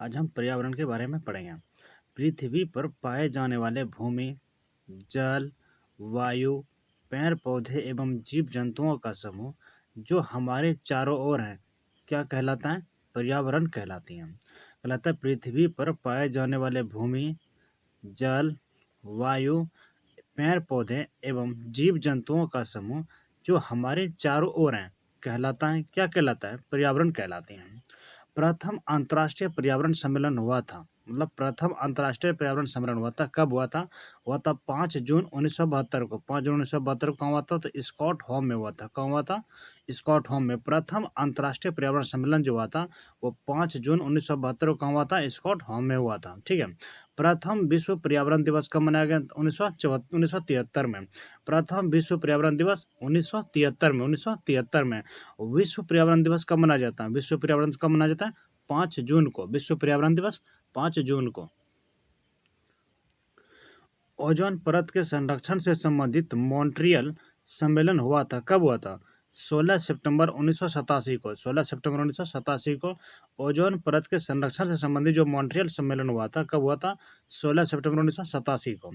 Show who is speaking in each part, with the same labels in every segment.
Speaker 1: आज हम पर्यावरण के बारे में पढ़ेंगे। पृथ्वी पर पाए जाने वाले भूमि, जल, वायु, पेड़ पौधे एवं जीव जंतुओं का समूह जो हमारे चारों ओर है, क्या कहलाता है? पर्यावरण कहलाती है। कहलाता है पृथ्वी पर पाए जाने वाले भूमि, जल, वायु, पेड़ पौधे एवं जीव जंतुओं का समूह जो हमारे चारों ओर हैं, कहलाता है, क्या कहलाता है? पर्यावरण कहलाते हैं। प्रथम अंतर्राष्ट्रीय पर्यावरण सम्मेलन हुआ था, मतलब प्रथम अंतर्राष्ट्रीय पर्यावरण सम्मेलन हुआ था, कब हुआ था? हुआ था 5 जून 1972 को। 5 जून 1972 को कहाँ हुआ था? तो स्कॉटहोम में हुआ था। कहाँ हुआ था? स्कॉटहोम में। प्रथम अंतर्राष्ट्रीय पर्यावरण सम्मेलन जो हुआ था वो 5 जून 1972 को कहाँ हुआ था? स्कॉटहोम में हुआ था। ठीक है। प्रथम विश्व पर्यावरण दिवस कब मनाया गया? 1973 में। प्रथम विश्व पर्यावरण दिवस 1973 में। विश्व पर्यावरण दिवस कब मनाया जाता है? विश्व पर्यावरण दिवस कब मनाया जाता है? 5 जून को। विश्व पर्यावरण दिवस 5 जून को। ओजोन परत के संरक्षण से संबंधित मॉन्ट्रियल सम्मेलन हुआ था, कब हुआ था? 16 सितंबर 1987 को। 16 सितंबर 1987 को ओजोन परत के संरक्षण से संबंधित जो मॉन्ट्रियल सम्मेलन हुआ था, कब हुआ था? 16 सितंबर 1987 को।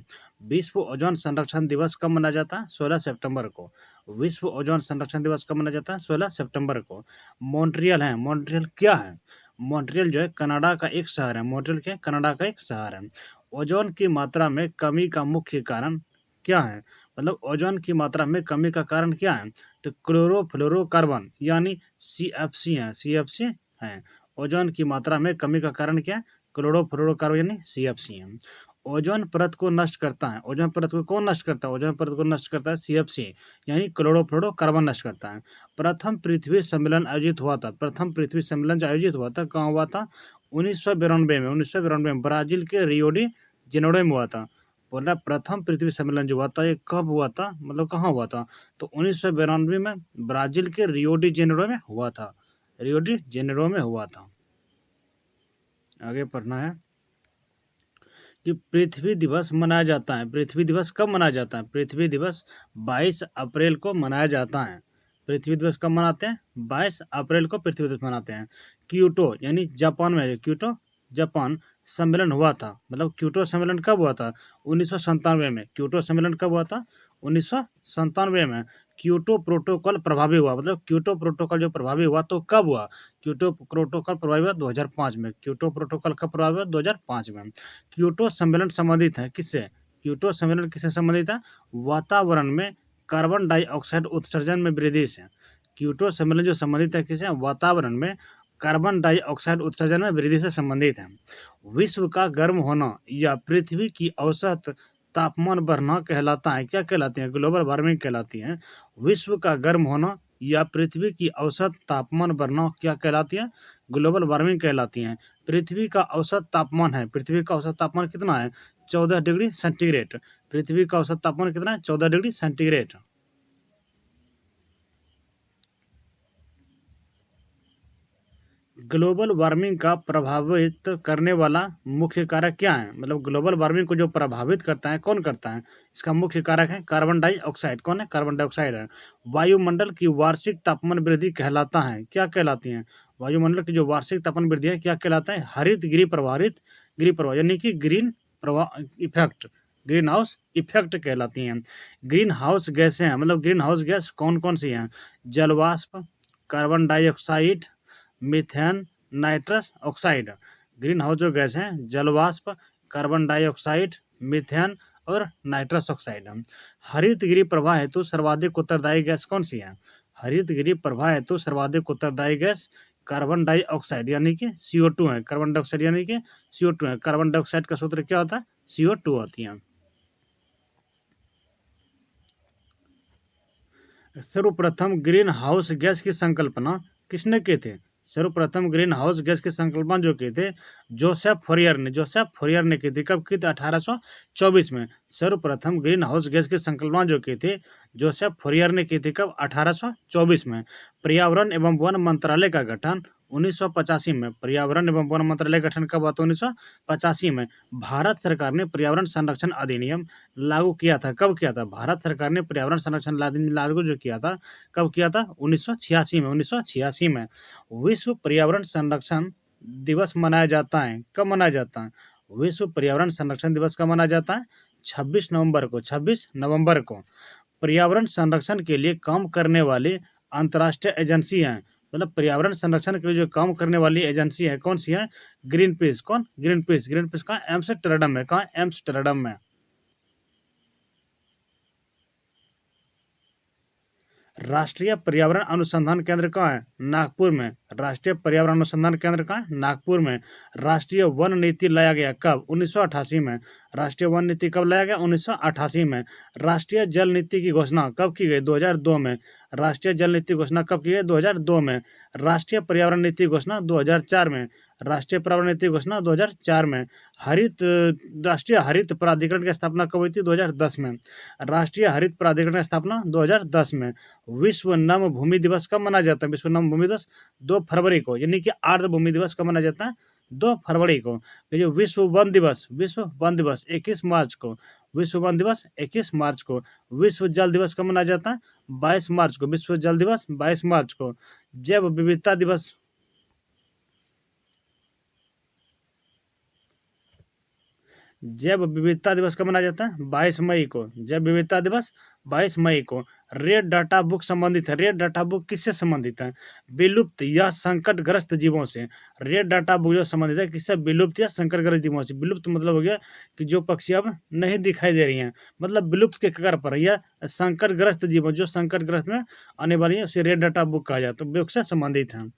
Speaker 1: विश्व ओजोन संरक्षण दिवस कब मनाया जाता है? 16 सितंबर को। विश्व ओजोन संरक्षण दिवस कब मनाया जाता है? 16 सितंबर को। मॉन्ट्रियल है, मॉन्ट्रियल क्या है? मॉन्ट्रियल जो है कनाडा का एक शहर है। मॉन्ट्रियल क्या है? कनाडा का एक शहर है। ओजोन की मात्रा में कमी का मुख्य कारण क्या है? मतलब ओजोन की मात्रा में कमी का कारण क्या है? तो क्लोरोफ्लोरोकार्बन यानी CFC है। CFC है। ओजोन की मात्रा में कमी का कारण क्या है? क्लोरोफ्लोरोकार्बन यानी CFC है। ओजोन परत को नष्ट करता है। ओजोन परत को कौन नष्ट करता है? ओजोन परत को नष्ट करता है CFC यानी क्लोरोफ्लोरोकार्बन नष्ट करता है। प्रथम पृथ्वी सम्मेलन आयोजित हुआ था। प्रथम पृथ्वी सम्मेलन जो आयोजित हुआ था, कहाँ हुआ था? 1992 में। 1992 में ब्राजील के रियो डी जेनेरो में हुआ था। बोला प्रथम पृथ्वी सम्मेलन जो हुआ था ये कब हुआ था, मतलब कहाँ हुआ था? तो 1992 में ब्राजील के रियो डी जेनेरो में हुआ था। रियो डी जेनेरो में हुआ था। आगे पढ़ना है कि पृथ्वी दिवस मनाया जाता है। पृथ्वी दिवस कब मनाया जाता है? पृथ्वी दिवस 22 अप्रैल को मनाया जाता है। पृथ्वी दिवस कब मनाते हैं? 22 अप्रैल को पृथ्वी दिवस मनाते हैं। क्योटो यानी जापान में है। क्योटो जापान सम्मेलन हुआ था। मतलब क्योटो सम्मेलन कब हुआ था? 1997 में। क्योटो सम्मेलन कब हुआ था? 1997 में। क्योटो प्रोटोकॉल प्रभावी हुआ, मतलब क्योटो प्रोटोकॉल जो प्रभावी हुआ तो कब हुआ? क्योटो प्रोटोकॉल प्रभावी हुआ 2005 में। क्योटो प्रोटोकॉल कब प्रभावी हुआ? 2005 में। क्योटो सम्मेलन संबंधित है किससे? क्योटो सम्मेलन किससे संबंधित है? वातावरण में कार्बन डाइऑक्साइड उत्सर्जन में वृद्धि से। क्योटो सम्मेलन जो संबंधित है किससे? वातावरण में कार्बन डाइऑक्साइड उत्सर्जन में वृद्धि से संबंधित है। विश्व का गर्म होना या पृथ्वी की औसत तापमान बढ़ना कहलाता है, क्या कहलाती है? ग्लोबल वार्मिंग कहलाती है। विश्व का गर्म होना या पृथ्वी की औसत तापमान बढ़ना क्या कहलाती है? ग्लोबल वार्मिंग कहलाती है। पृथ्वी का औसत तापमान है, पृथ्वी का औसत तापमान कितना है? 14 डिग्री सेंटीग्रेड। पृथ्वी का औसत तापमान कितना है? 14 डिग्री सेंटीग्रेड। ग्लोबल वार्मिंग का प्रभावित करने वाला मुख्य कारक क्या है? मतलब ग्लोबल वार्मिंग को जो प्रभावित करता है कौन करता है? इसका मुख्य कारक है कार्बन डाइऑक्साइड। कौन है? कार्बन डाइऑक्साइड है। वायुमंडल की वार्षिक तापमान वृद्धि कहलाता है, क्या कहलाती है? वायुमंडल की जो वार्षिक तापमान वृद्धि है क्या कहलाता है? हरित गृह प्रभाव यानी कि ग्रीन प्रभाव इफेक्ट, ग्रीन हाउस इफेक्ट कहलाती हैं। ग्रीन हाउस गैसें हैं, मतलब ग्रीन हाउस गैस कौन कौन सी हैं? जलवाष्प, carbon dioxide, methane, nitrous oxide. Green house जो गैस हैं जलवाष्प, कार्बन डाइऑक्साइड, मीथेन और नाइट्रस ऑक्साइड। हरित गृह प्रवाह हेतु सर्वाधिक उत्तरदायी गैस कौन सी है? हरित गृह प्रवाह हेतु सर्वाधिक उत्तरदायी गैस कार्बन डाइऑक्साइड यानी कि CO2 है। कार्बन डाइऑक्साइड यानी कि CO2 है। कार्बन डाइऑक्साइड का सूत्र क्या होता है? CO2 होती है। सर्वप्रथम ग्रीन हाउस गैस की संकल्पना किसने की थी? सर्वप्रथम ग्रीन हाउस गैस की संकल्पना जो की थी जोसेफ फोरियर ने। जोसेफ फोरियर ने की थी। कब की थी? 1824 में। सर्वप्रथम ग्रीन हाउस गैस की संकल्पना जो की थी जोसेफ फोरियर ने की थी। कब? 1824 में। पर्यावरण एवं वन मंत्रालय का गठन 1985 में। पर्यावरण एवं वन मंत्रालय का गठन कब हुआ था? 1985 में। भारत सरकार ने पर्यावरण संरक्षण अधिनियम लागू किया था। कब किया था? भारत सरकार ने पर्यावरण संरक्षण लागू जो किया था, कब किया था? 1986 में। 1986 में। विश्व विश्व पर्यावरण संरक्षण दिवस मनाया जाता है? कब मनाया जाता है? विश्व पर्यावरण संरक्षण दिवस कब मनाया जाता है? 26 नवंबर को। 26 नवंबर को। पर्यावरण संरक्षण के लिए काम करने वाली अंतर्राष्ट्रीय एजेंसी है, मतलब पर्यावरण संरक्षण के लिए जो काम करने वाली एजेंसी है कौन सी है? Greenpeace. कौन? Greenpeace. ग्रीन पीस कहाँ? एम्स्टर्डम में। कहाँ? एम्स्टर्डम में। राष्ट्रीय पर्यावरण अनुसंधान केंद्र कहाँ है? नागपुर में। राष्ट्रीय पर्यावरण अनुसंधान केंद्र कहाँ है? नागपुर में। राष्ट्रीय वन नीति लाया गया कब? 1988 में। राष्ट्रीय वन नीति कब लाया गया? 1988 में। राष्ट्रीय जल नीति की घोषणा कब की गई? 2002 में। राष्ट्रीय जल नीति घोषणा कब की गई? 2002 में। राष्ट्रीय पर्यावरण नीति घोषणा 2004 में। राष्ट्रीय पर्यावरण नीति घोषणा 2004 में। राष्ट्रीय हरित प्राधिकरण की स्थापना कब हुई थी? 2010 में। राष्ट्रीय हरित प्राधिकरण की स्थापना 2010 में। विश्व नम भूमि दिवस कब मनाया जाता है? विश्व नम भूमि दिवस 2 फरवरी को, यानी कि आर्द्र भूमि दिवस कब मनाया जाता है? 2 फरवरी को। जो विश्व वन दिवस 21 मार्च को। विश्व वन दिवस 21 मार्च को। विश्व जल दिवस कब मनाया जाता है? 22 मार्च को। विश्व जल दिवस 22 मार्च को। जैव विविधता दिवस जैव विविधता दिवस कब मनाया जाता है? 22 मई को। जैव विविधता दिवस 22 मई को। रेड डाटा बुक संबंधित है। रेड डाटा बुक किससे संबंधित है? विलुप्त या संकटग्रस्त जीवों से। रेड डाटा बुक जो संबंधित है किससे? विलुप्त या संकटग्रस्त जीवों से। विलुप्त मतलब हो गया कि जो पक्षी अब नहीं दिखाई दे रही हैं, मतलब विलुप्त के कगार पर, या संकटग्रस्त जीवों जो संकटग्रस्त में आने वाली है उसे रेड डाटा बुक कहा जाता है, बुक से संबंधित है।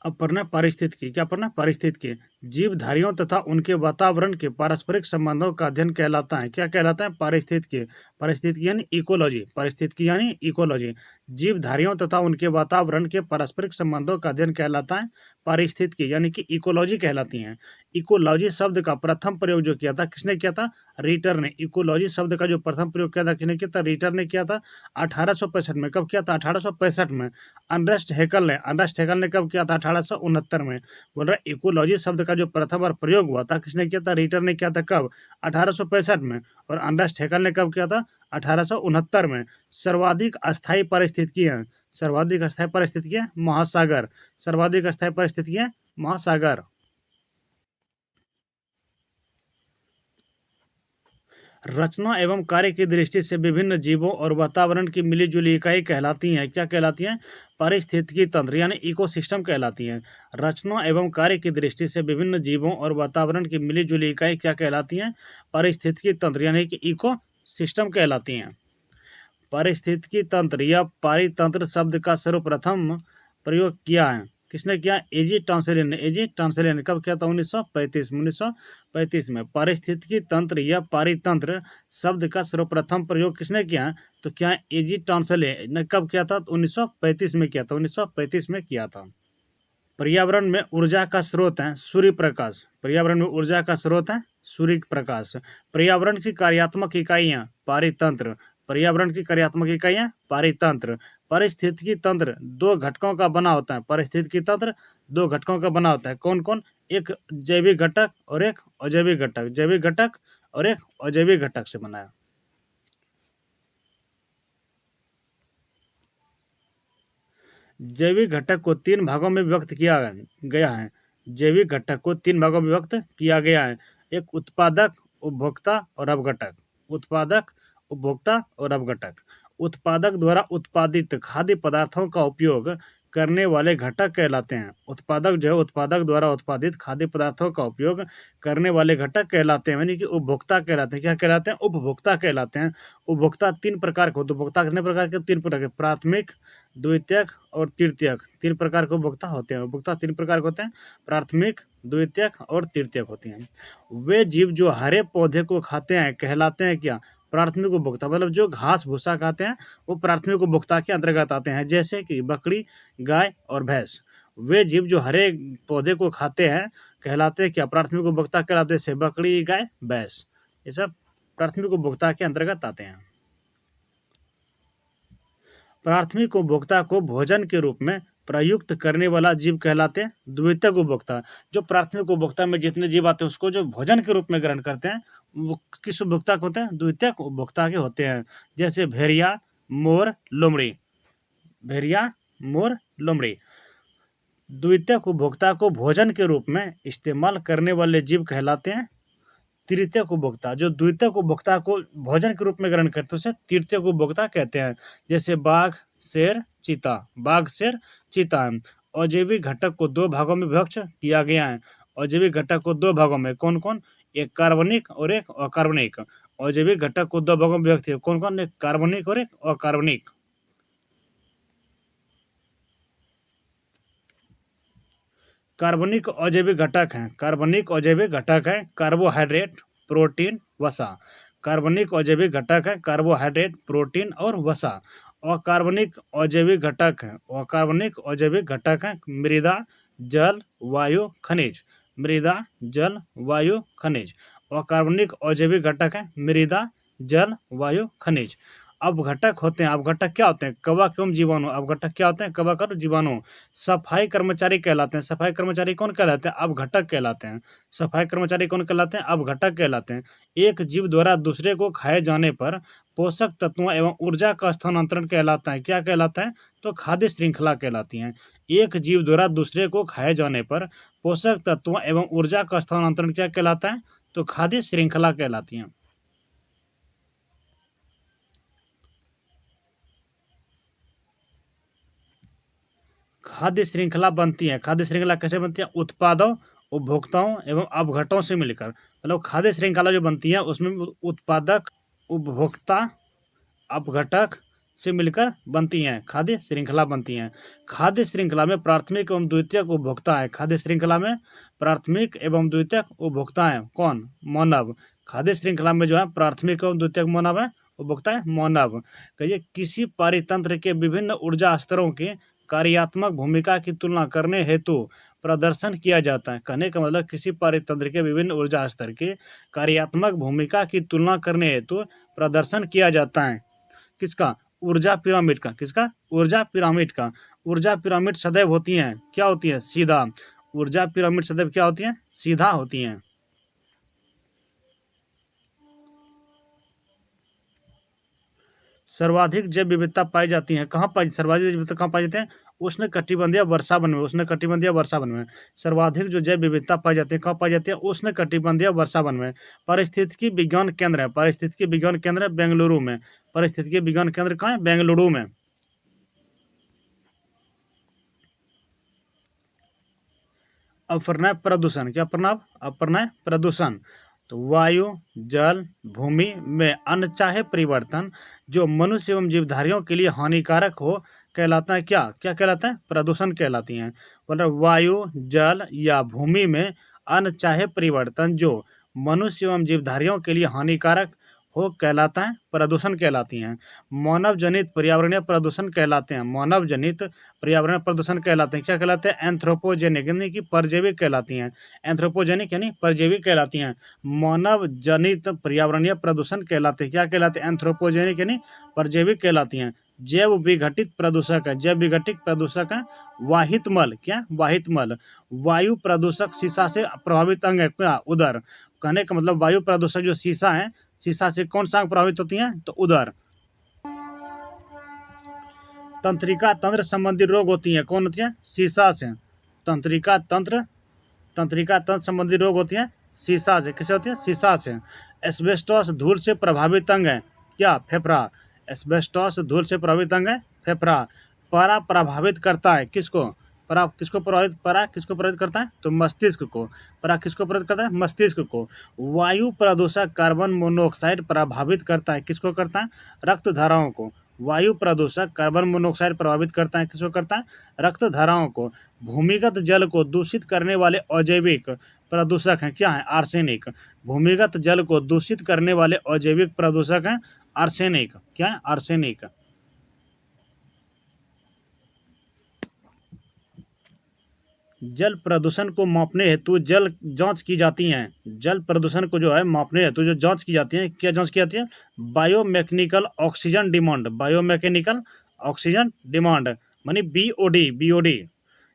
Speaker 1: अब पढ़ना पारिस्थितिकी। क्या पढ़ना? पारिस्थितिकी। जीवधारियों तथा उनके वातावरण के पारस्परिक संबंधों का अध्ययन कहलाता है। क्या कहलाता है? पारिस्थितिकी। पारिस्थितिकी यानी इकोलॉजी। पारिस्थितिकी यानी इकोलॉजी। जीवधारियों तथा उनके वातावरण के पारस्परिक संबंधों का अध्ययन कहलाता है पारिस्थितिकी, यानी कि इकोलॉजी कहलाती हैं। इकोलॉजी शब्द का प्रथम प्रयोग जो किया था किसने किया था? रीटर ने। इकोलॉजी शब्द का जो प्रथम प्रयोग किया था किसने किया था? रीटर ने किया था 1865 में। कब किया था? 1865 में। अर्नेस्ट हैकल ने कब किया था? 1869 में। बोल रहा इकोलॉजी शब्द का जो प्रथम बार प्रयोग हुआ था किसने किया था? रीटर ने किया था। कब? 1865 में। और अर्नेस्ट हैकल ने कब किया था? 1869 में। सर्वाधिक अस्थायी पारिस्थितिकी सर्वाधिक अस्थायी पारिस्थितिकी महासागर। सर्वाधिक अस्थायी पारिस्थितिकी महासागर। रचना एवं कार्य की दृष्टि से विभिन्न जीवों और वातावरण की मिलीजुली इकाई कहलाती हैं। क्या कहलाती हैं? पारिस्थितिकी तंत्र यानी इकोसिस्टम कहलाती हैं। रचना एवं कार्य की दृष्टि से विभिन्न जीवों और वातावरण की मिलीजुली इकाई क्या कहलाती हैं? पारिस्थितिकी तंत्र यानी कि इको सिस्टम कहलाती हैं। पारिस्थितिकी तंत्र या पारितंत्र शब्द का सर्वप्रथम प्रयोग किया है किसने किया? एजी टॉन्सेलियन ने। एजी टॉन्सेलियन ने कब किया था? 1935 में। पारिस्थितिकी तंत्र या पारितंत्र शब्द का सर्वप्रथम प्रयोग किसने किया? तो क्या एजी टॉन्सेलियन ने कब किया था? 1935 में किया था। 1935 में किया था। पर्यावरण में ऊर्जा का स्रोत है सूर्य प्रकाश। पर्यावरण में ऊर्जा का स्रोत है सूर्य प्रकाश। पर्यावरण की कार्यात्मक इकाइयां पारितंत्र। पर्यावरण की कार्यात्मक इकाइयां पारितंत्र। पारिस्थितिकी तंत्र 2 घटकों का बना होता है। पारिस्थितिकी तंत्र 2 घटकों का बना होता है। कौन कौन? एक जैविक घटक और एक अजैविक घटक। जैविक घटक और एक अजैविक घटक से बना है। जैविक घटक को 3 भागों में विभक्त किया गया है। जैविक घटक को 3 भागों में विभक्त किया गया है। एक उत्पादक, उपभोक्ता और अपघटक। उत्पादक, उपभोक्ता और अपघटक। उत्पादक द्वारा उत्पादित खाद्य पदार्थों का उपयोग करने वाले घटक कहलाते हैं। उत्पादक जो है उत्पादक द्वारा उत्पादित खाद्य पदार्थों का उपयोग करने वाले घटक कहलाते हैं, यानी कि उपभोक्ता कहलाते हैं। क्या कहलाते हैं? उपभोक्ता कहलाते हैं। उपभोक्ता 3 प्रकार के। उपभोक्ता कितने प्रकार के? 3 प्रकार के। प्राथमिक, द्वितीयक और तृतीयक। 3 प्रकार के उपभोक्ता होते हैं। उपभोक्ता 3 प्रकार के होते हैं। प्राथमिक, द्वितीयक और तृतीयक होती हैं। वे जीव जो हरे पौधे को खाते हैं कहलाते हैं क्या? प्राथमिक उपभोक्ता। मतलब जो घास भूसा खाते हैं वो प्राथमिक उपभोक्ता के अंतर्गत आते हैं, जैसे कि बकरी, गाय और भैंस। वे जीव जो हरे पौधे को खाते हैं कहलाते हैं क्या? प्राथमिक उपभोक्ता कहलाते हैं, जैसे बकरी, गाय, भैंस। ये सब प्राथमिक उपभोक्ता के अंतर्गत आते हैं। प्राथमिक उपभोक्ता को भोजन के रूप में प्रयुक्त करने वाला जीव कहलाते हैं द्वितीयक उपभोक्ता। जो प्राथमिक उपभोक्ता में जितने जीव आते हैं उसको जो भोजन के रूप में ग्रहण करते हैं वो किस उपभोक्ता के होते हैं? द्वितीयक उपभोक्ता के होते हैं। जैसे भेड़िया, मोर, लोमड़ी। भेड़िया, मोर, लोमड़ी द्वितीयक उपभोक्ता को भोजन के रूप में इस्तेमाल करने वाले जीव कहलाते हैं तृतीयक उपभोक्ता। जो द्वितीयक उपभोक्ता को भोजन के रूप में ग्रहण करते हैं उसे तृतीयक उपभोक्ता कहते हैं। जैसे बाघ, शेर, चीता। बाघ, शेर, चीता। अजैविक घटक को दो भागों में विभक्त किया गया है। अजैविक घटक को दो भागों में कौन कौन? एक कार्बनिक और एक अकार्बनिक। अजैविक घटक को दो भागों में विभक्त है कौन कौन? एक कार्बनिक और एक अकार्बनिक। कार्बनिक अजैविक घटक हैं। कार्बनिक अजैविक घटक है कार्बोहाइड्रेट, प्रोटीन, वसा। कार्बनिक अजैविक घटक है कार्बोहाइड्रेट, प्रोटीन और वसा। अकार्बनिक अजैविक घटक है अकार्बनिक अजैविक घटक है मृदा, जल, वायु, खनिज। मृदा, जल, वायु, खनिज। अकार्बनिक अजैविक घटक है मृदा, जल, वायु, खनिज। अपघटक होते हैं। अपघटक क्या होते हैं? कवक एवं जीवाणु। अपघटक क्या होते हैं? कवक और जीवाणु। सफाई कर्मचारी कहलाते हैं। सफाई कर्मचारी कौन कहलाते हैं? अपघटक कहलाते हैं। सफाई कर्मचारी कौन कहलाते हैं? अपघटक कहलाते हैं। एक जीव द्वारा दूसरे को खाए जाने पर पोषक तत्वों एवं ऊर्जा का स्थानांतरण कहलाता है। क्या कहलाता है? तो खाद्य श्रृंखला कहलाती है। एक जीव द्वारा दूसरे को खाए जाने पर पोषक तत्वों एवं ऊर्जा का स्थानांतरण क्या कहलाता है? तो खाद्य श्रृंखला कहलाती है। खाद्य श्रृंखला बनती है। खाद्य श्रृंखला कैसे बनती है? उत्पादों, उपभोक्ताओं एवं अपघटकों से मिलकर। मतलब खाद्य श्रृंखला जो बनती है उसमें उत्पादक, उपभोक्ता, अपघटक से मिलकर बनती हैं। खाद्य श्रृंखला बनती हैं। खाद्य श्रृंखला में प्राथमिक एवं द्वितीयक उपभोक्ता है। खाद्य श्रृंखला में प्राथमिक एवं द्वितीयक उपभोक्ता है कौन? मानव। खाद्य श्रृंखला में जो है प्राथमिक एवं द्वितीयक मानव है, उपभोक्ता है मानव। कहिए किसी पारितंत्र के विभिन्न ऊर्जा स्तरों के कार्यात्मक भूमिका की तुलना करने हेतु प्रदर्शन किया जाता है। कहने का मतलब किसी पारितंत्र के विभिन्न ऊर्जा स्तर के कार्यात्मक भूमिका की तुलना करने हेतु प्रदर्शन किया जाता है। किसका? ऊर्जा पिरामिड का। किसका? ऊर्जा पिरामिड का। ऊर्जा पिरामिड सदैव होती हैं क्या होती है? सीधा। ऊर्जा पिरामिड सदैव क्या होती है? सीधा होती हैं। सर्वाधिक जैव विविधता पाई जाती है कहाँ पाई? सर्वाधिक विविधता कहाँ पाई जाती है? उष्ण कटिबंधीय वर्षावन में। उष्ण कटिबंधीय वर्षावन में सर्वाधिक जो जैव विविधता पाई जाती है कहाँ पाई जाती है? उष्ण कटिबंधीय वर्षावन में। पारिस्थितिकी विज्ञान केंद्र है। पारिस्थितिकी विज्ञान केंद्र है बेंगलुरु में। पारिस्थितिकी विज्ञान केंद्र कहाँ है? बेंगलुरु में। अपरनय प्रदूषण। क्या प्रणाम? अपरनय प्रदूषण। तो वायु, जल, भूमि में अनचाहे परिवर्तन जो मनुष्य एवं जीवधारियों के लिए हानिकारक हो कहलाता है क्या? क्या कहलाता है? प्रदूषण कहलाती हैं। मतलब वायु, जल या भूमि में अनचाहे परिवर्तन जो मनुष्य एवं जीवधारियों के लिए हानिकारक हो कहलाता है प्रदूषण कहलाती हैं। मानव जनित पर्यावरणीय प्रदूषण कहलाते हैं। मानव जनित पर्यावरण प्रदूषण कहलाते हैं। क्या कहलाते हैं? एंथ्रोपोजेनिक यानी कि परजैविक कहलाती हैं। एंथ्रोपोजेनिक यानी परजैविक कहलाती हैं। मानव जनित पर्यावरणीय प्रदूषण कहलाते हैं। क्या कहलाते हैं? एंथ्रोपोजेनिक यानी परजैविक कहलाती हैं। जैव विघटित प्रदूषक है। जैव विघटित प्रदूषक है वाहित मल। क्या? वाहित मल। वायु प्रदूषक शीशा से प्रभावित अंग है क्या? उदर। कहने का मतलब वायु प्रदूषक जो शीशा है, शीशा से कौन सा अंग प्रभावित होती है? तो उदर। तंत्रिका तंत्र संबंधी रोग होती है कौन होती है? शीशा से। तंत्रिका तंत्र संबंधी रोग होती है शीशा से। किससे होती है? शीशा से। एस्बेस्टोस धूल से प्रभावित अंग है क्या? फेफड़ा। एस्बेस्टोस धूल से प्रभावित अंग है फेफड़ा। पारा प्रभावित करता है किसको? किसको प्रभावित करता है? तो मस्तिष्क को। पारा किसको प्रभावित करता है? मस्तिष्क को। वायु प्रदूषक कार्बन मोनोऑक्साइड प्रभावित करता है किसको करता है? रक्त धाराओं को। वायु प्रदूषक कार्बन मोनोऑक्साइड प्रभावित करता है किसको करता है? रक्त धाराओं को। भूमिगत जल को दूषित करने वाले अजैविक प्रदूषक हैं क्या है? आर्सेनिक। भूमिगत जल को दूषित करने वाले अजैविक प्रदूषक हैं आर्सेनिक। क्या है? आर्सेनिक। जल प्रदूषण को मापने हेतु जल जांच की जाती हैं। जल प्रदूषण को जो है मापने हेतु जो जांच की जाती है, क्या जांच की जाती है? Biomechanical oxygen demand. Biomechanical oxygen demand मानी बीओडी।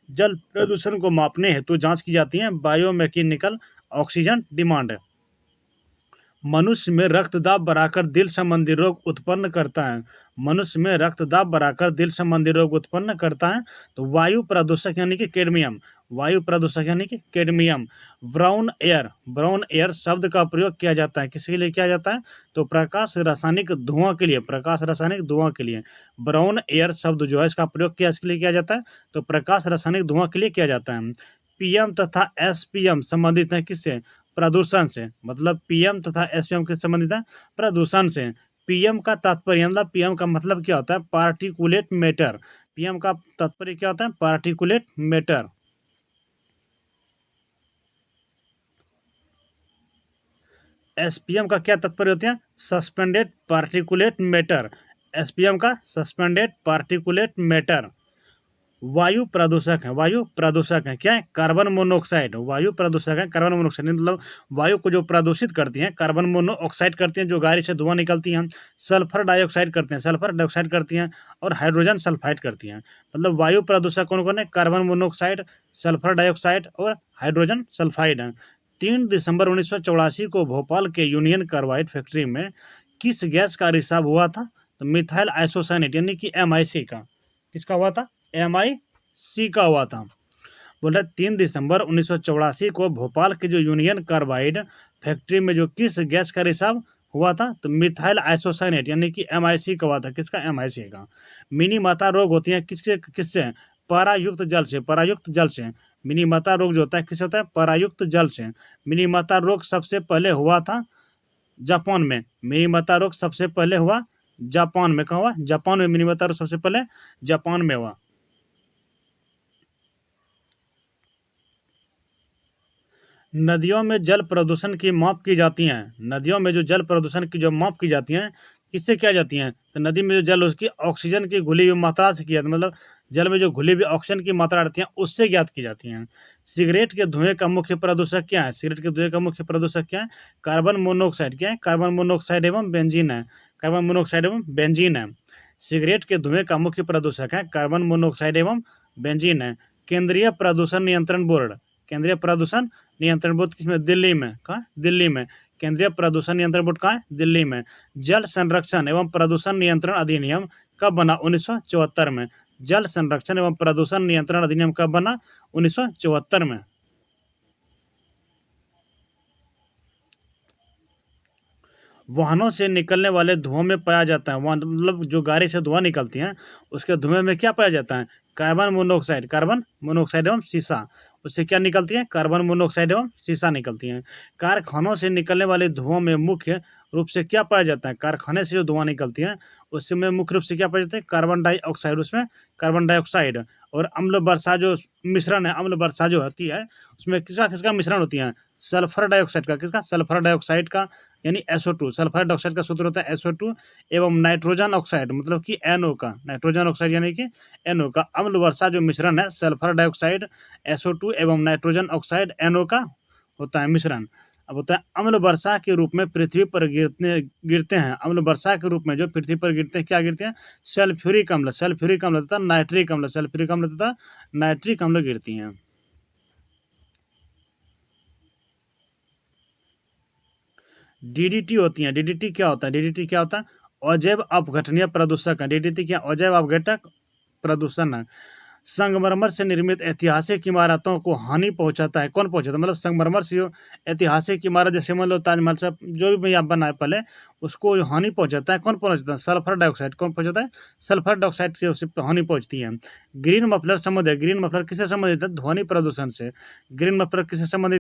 Speaker 1: जल प्रदूषण को मापने हेतु जांच की जाती है बायोमैकेनिकल ऑक्सीजन डिमांड। मनुष्य में रक्तदाब बढ़ाकर दिल संबंधी रोग उत्पन्न करता है। मनुष्य में रक्तदाब बढ़ाकर दिल संबंधी रोग उत्पन्न करता है। तो वायु प्रदूषक यानी कि कैडमियम, वायु प्रदूषक यानी कि कैडमियम। ब्राउन एयर शब्द का प्रयोग किया जाता है, किसके लिए किया जाता है? तो प्रकाश रासायनिक धुआं के लिए, प्रकाश रासायनिक धुआं के लिए ब्राउन एयर शब्द जो है इसका प्रयोग किया इसके लिए किया जाता है, तो प्रकाश रासायनिक धुआं के लिए किया जाता है। पीएम तथा एसपीएम संबंधित है किससे? प्रदूषण से। मतलब पीएम तथा एसपीएम किससे संबंधित है? प्रदूषण से। पीएम का तात्पर्य, मतलब पीएम का मतलब क्या होता है? Particulate matter. पीएम का तात्पर्य क्या होता है? Particulate matter. एसपीएम का क्या तात्पर्य होता है? Suspended particulate matter. एसपीएम का सस्पेंडेड पार्टिकुलेट मैटर। वायु प्रदूषक है, वायु प्रदूषक है क्या है? Carbon monoxide. वायु प्रदूषक है कार्बन मोनोऑक्साइड, मतलब वायु को जो प्रदूषित करती हैं कार्बन मोनोऑक्साइड करती हैं, जो गाड़ी से धुआं निकलती हैं। सल्फर डाइऑक्साइड करते हैं, सल्फर डाइऑक्साइड करती हैं, और हाइड्रोजन सल्फाइड करती हैं। मतलब वायु प्रदूषक कौन कौन है? कार्बन मोनोऑक्साइड, सल्फर डाइऑक्साइड और हाइड्रोजन सल्फाइड है। 3 दिसंबर 1984 को भोपाल के यूनियन कार्बाइड फैक्ट्री में किस गैस का रिसाव हुआ था? तो मिथाइल आइसोसाइनेट यानी कि MIC का। किसका हुआ था? MIC का हुआ था। बोल रहा 3 दिसंबर 1984 को भोपाल के जो यूनियन कार्बाइड फैक्ट्री में जो किस गैस का रिसाव हुआ था? तो मिथाइल आइसोसाइनेट यानी कि MIC का हुआ था। किसका? MIC का। मिनी माता रोग होती है किससे? परायुक्त जल से, परायुक्त जल से। मिनी माता रोग जो होता है किससे होता है? परायुक्त जल से। मिनी माता रोग सबसे पहले हुआ था जापान में। मिनी माता रोग सबसे पहले हुआ जापान में। कहाँ हुआ? जापान में। मिनी माता रोग सबसे पहले जापान में हुआ। नदियों में जल प्रदूषण की माप की जाती हैं। नदियों में जो जल प्रदूषण की जो माप की जाती हैं किससे किया जाती हैं? तो नदी में जो जल उसकी ऑक्सीजन की घुली हुई मात्रा से किया, मतलब जल में जो घुली हुई ऑक्सीजन की मात्रा रहती है उससे ज्ञात की जाती हैं। सिगरेट के धुएं का मुख्य प्रदूषक क्या है? सिगरेट के धुएं का मुख्य प्रदूषक क्या है? Carbon monoxide. क्या है? कार्बन मोनोऑक्साइड एवं बेंजीन है। कार्बन मोनोऑक्साइड एवं बेंजीन है। सिगरेट के धुएं का मुख्य प्रदूषक है कार्बन मोनोऑक्साइड एवं बेंजीन है। केंद्रीय प्रदूषण नियंत्रण बोर्ड, केंद्रीय प्रदूषण नियंत्रण बोर्ड किसमें? दिल्ली में। कहाँ? दिल्ली में। केंद्रीय प्रदूषण नियंत्रण बोर्ड कहाँ है? दिल्ली में। जल संरक्षण एवं प्रदूषण नियंत्रण अधिनियम कब बना? 1974 में। जल संरक्षण एवं प्रदूषण नियंत्रण अधिनियम कब बना? 1974 में। वाहनों से निकलने वाले धुओं में पाया जाता है, मतलब जो गाड़ी से धुआं निकलती हैं उसके धुएं में क्या पाया जाता है? कार्बन मोनोऑक्साइड, कार्बन मोनोऑक्साइड एवं सीसा। उससे क्या निकलती है? कार्बन मोनोऑक्साइड एवं सीसा निकलती हैं। कारखानों से निकलने वाले धुओं में मुख्य रूप से क्या पाया जाता है? कारखाने से जो धुआं निकलती है उसमें मुख्य रूप से क्या पाया जाता है? Carbon dioxide. उसमें कार्बन डाइऑक्साइड और अम्ल वर्षा जो मिश्रण है, अम्ल वर्षा जो होती है उसमें किसका किसका मिश्रण होती है? सल्फर डाइऑक्साइड का। किसका? सल्फर डाइऑक्साइड का यानी SO2। सल्फर डाइऑक्साइड का सूत्र होता है SO2 एवं नाइट्रोजन ऑक्साइड मतलब कि NO का। नाइट्रोजन ऑक्साइड यानी कि NO का। अम्ल वर्षा जो मिश्रण है सल्फर डाइऑक्साइड SO2 एवं नाइट्रोजन ऑक्साइड NO का होता है मिश्रण। अब होता है अम्ल वर्षा के रूप में पृथ्वी पर गिरते हैं। अम्ल वर्षा के रूप में जो पृथ्वी पर गिरते हैं क्या गिरते हैं? सल्फ्यूरिक अम्ल, सल्फ्यूरिक अम्ल तथा नाइट्रिक अम्ल, सल्फ्यूरिक अम्ल तथा नाइट्रिक अम्ल गिरती हैं। DDT होती हैं। DDT क्या होता है? DDT क्या होता है? अजैव अपघटनीय प्रदूषक है। DDT क्या? अजैव अपघटक प्रदूषण है। संगमरमर से निर्मित ऐतिहासिक इमारतों को हानि पहुंचाता है। कौन पहुंचाता है? मतलब संगमरमर से जो ऐतिहासिक इमारत जैसे मान लो ताजमहल सब जो भी यहाँ बना है पहले उसको जो हानि पहुंचाता है कौन पहुंचाता है? Sulphur dioxide. कौन पहुंचाता है? सल्फर डाइऑक्साइड से उसे हानि पहुंचती है। ग्रीन मफलर संबंधित, ग्रीन मफलर किससे संबंधित है? ध्वनि प्रदूषण से। ग्रीन मफलर किससे संबंधित?